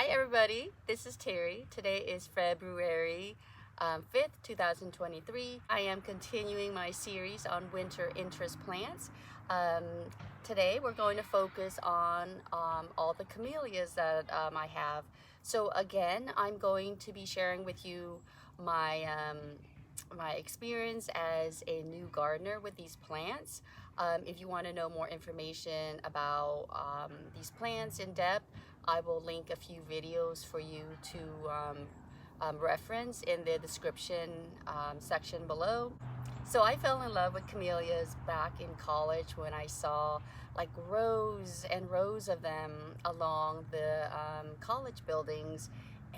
Hi everybody, this is Terry. Today is February 5th, 2023. I am continuing my series on winter interest plants. Um, Today we're going to focus on all the camellias that I have. So again, I'm going to be sharing with you my my experience as a new gardener with these plants. If you want to know more information about these plants in depth, I will link a few videos for you to reference in the description section below. So I fell in love with camellias back in college when I saw like rows and rows of them along the college buildings,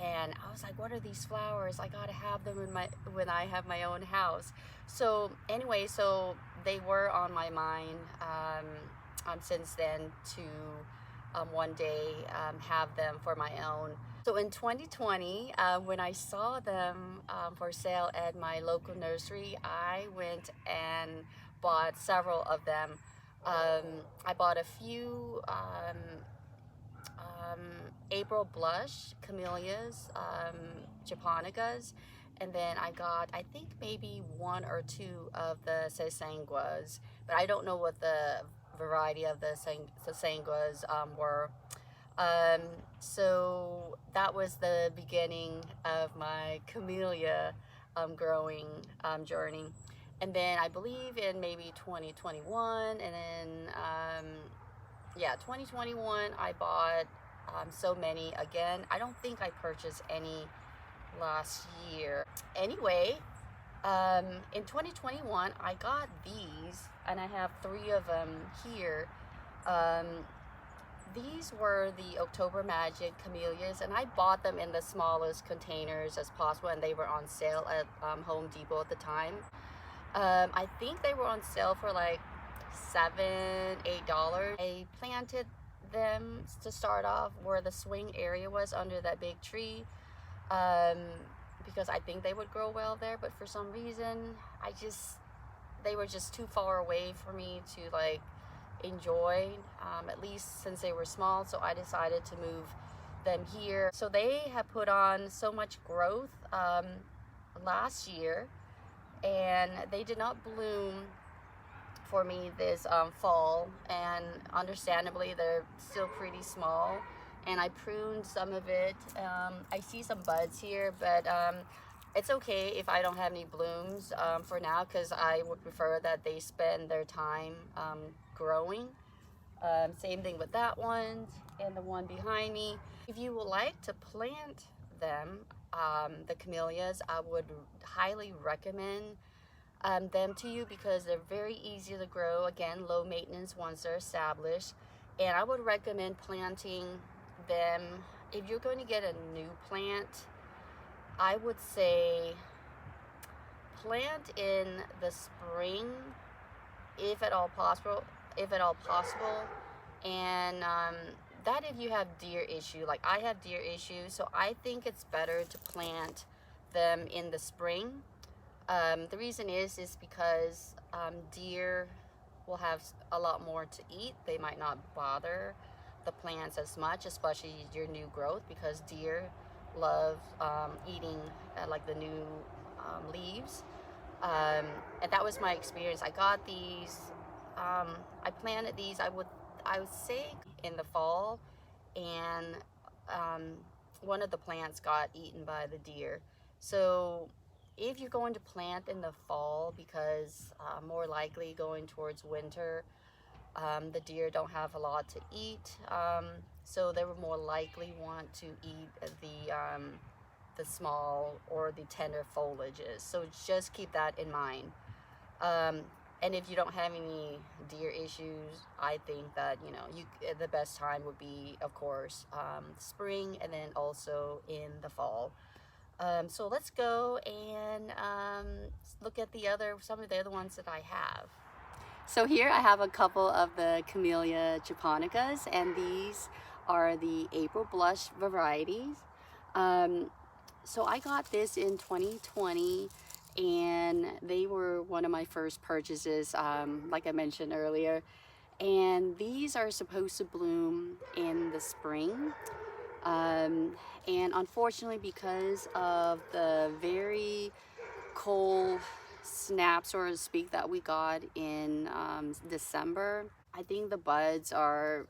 and I was like, what are these flowers? I gotta have them in when I have my own house. So anyway, so they were on my mind since then to one day have them for my own. So in 2020, when I saw them for sale at my local nursery, I went and bought several of them. I bought a few April blush camellias, japonicas, and then I got, I think, maybe one or two of the sasanguas, but I don't know what the variety of the sasanguas were. So that was the beginning of my camellia growing journey. And then I believe in maybe 2021, and then yeah, 2021 I bought so many again. I don't think I purchased any last year. Anyway, in 2021 I got these, and I have three of them here. These were the October Magic camellias, and I bought them in the smallest containers as possible, and they were on sale at Home Depot at the time. I think they were on sale for like $7, $8. I planted them to start off where the swing area was under that big tree, because I think they would grow well there, but for some reason they were just too far away for me to like enjoy, at least since they were small. So I decided to move them here. So they have put on so much growth last year, and they did not bloom for me this fall, and understandably they're still pretty small, and I pruned some of it. I see some buds here, but it's okay if I don't have any blooms for now, because I would prefer that they spend their time growing. Same thing with that one and the one behind me. If you would like to plant them, the camellias, I would highly recommend them to you, because they're very easy to grow. Again, low maintenance once they're established. And I would recommend planting them. If you're going to get a new plant, I would say plant in the spring, if at all possible. And that if you have deer issue, like I have deer issues, so I think it's better to plant them in the spring. The reason is because deer will have a lot more to eat. They might not bother the plants as much, especially your new growth, because deer love eating like the new leaves. And that was my experience. I got these, I planted these, I would say in the fall, and one of the plants got eaten by the deer. So if you're going to plant in the fall, because more likely going towards winter, the deer don't have a lot to eat, so they would more likely want to eat the small or the tender foliages. So just keep that in mind. And if you don't have any deer issues, I think that the best time would be, of course, spring, and then also in the fall. So let's go and look at some of the other ones that I have. So here I have a couple of the Camellia japonicas, and these are the April blush varieties. So I got this in 2020, and they were one of my first purchases, like I mentioned earlier. And these are supposed to bloom in the spring. And unfortunately, because of the very cold snap, so to speak, that we got in December, I think the buds are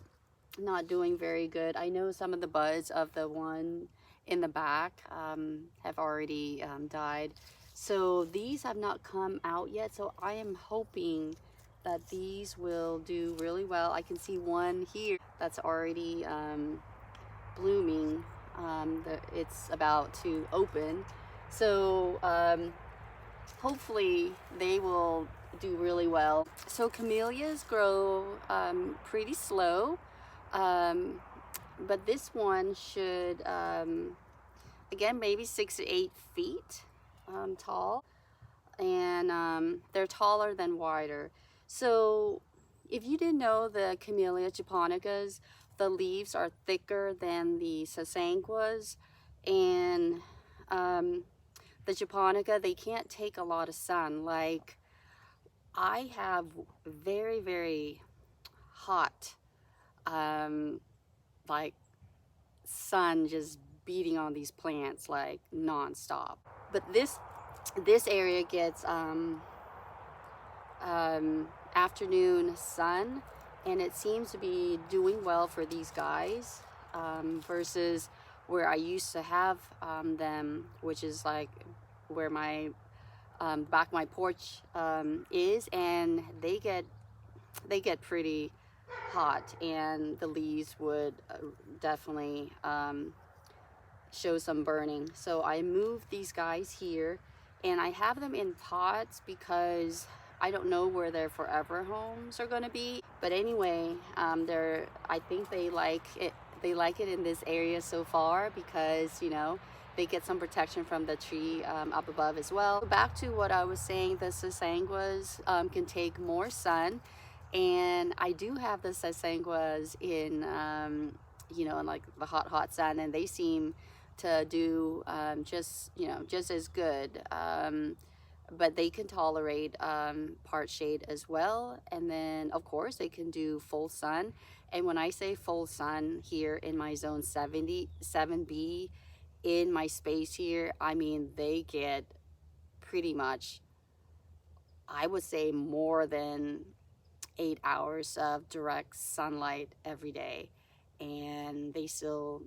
not doing very good. I know some of the buds of the one in the back have already died. So these have not come out yet. So I am hoping that these will do really well. I can see one here that's already blooming. It's about to open. So hopefully they will do really well. So camellias grow pretty slow, but this one should, again, maybe 6 to 8 feet tall, and they're taller than wider. So if you didn't know, the Camellia japonicas, the leaves are thicker than the sasanguas, and the japonica, they can't take a lot of sun. Like, I have very, very hot, like, sun just beating on these plants like non-stop. But this area gets afternoon sun, and it seems to be doing well for these guys, versus where I used to have them, which is like where my back my porch is, and they get pretty hot, and the leaves would definitely show some burning. So I moved these guys here, and I have them in pots because I don't know where their forever homes are going to be. But anyway, I think they like it. They like it in this area so far because, you know, they get some protection from the tree up above as well. Back to what I was saying, the sasanguas can take more sun, and I do have the sasanguas in, you know, in like the hot sun, and they seem to do just as good. But they can tolerate part shade as well, and then of course they can do full sun. And when I say full sun here in my zone 77B, in my space here, I mean they get pretty much, I would say, more than 8 hours of direct sunlight every day, and they still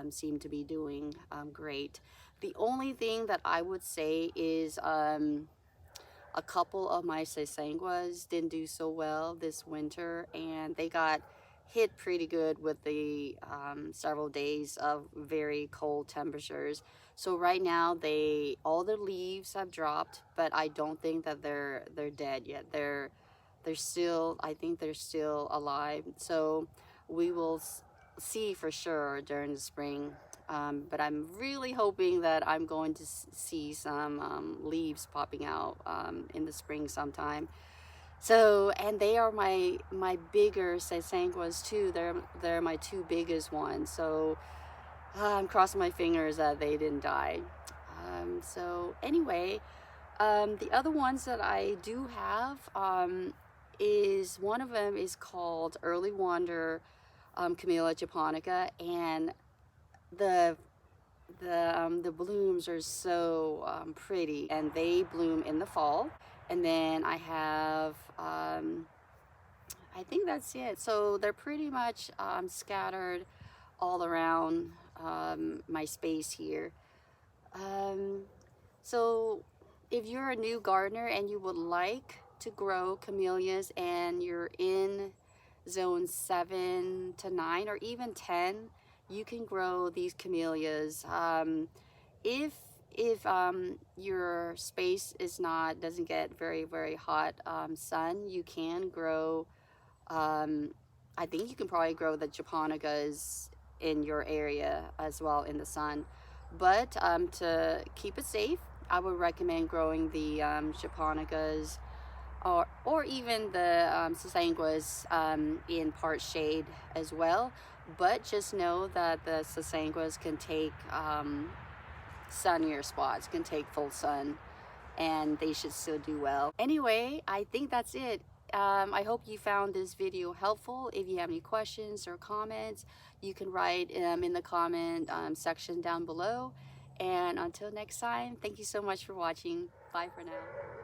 seem to be doing great. The only thing that I would say is a couple of my sasanguas didn't do so well this winter, and they got hit pretty good with the several days of very cold temperatures. So right now all the leaves have dropped, but I don't think that they're dead yet. They're still, I think they're still alive. So we will see for sure during the spring. But I'm really hoping that I'm going to see some leaves popping out in the spring sometime. So, and they are my bigger sasanguas too. They're my two biggest ones. So I'm crossing my fingers that they didn't die. So anyway, the other ones that I do have is, one of them is called Early Wander Camellia japonica, and the blooms are so pretty, and they bloom in the fall. And then I have I think that's it. So they're pretty much scattered all around my space here. So if you're a new gardener and you would like to grow camellias, and you're in zone 7 to 9 or even 10, you can grow these camellias. If your space doesn't get very, very hot sun, you can grow, I think you can probably grow the japonicas in your area as well in the sun. But to keep it safe, I would recommend growing the japonicas, or even the sasanguas in part shade as well. But just know that the sasanguas can take sunnier spots, can take full sun, and they should still do well. Anyway, I think that's it. I hope you found this video helpful. If you have any questions or comments, you can write in the comment section down below. And until next time, thank you so much for watching. Bye for now.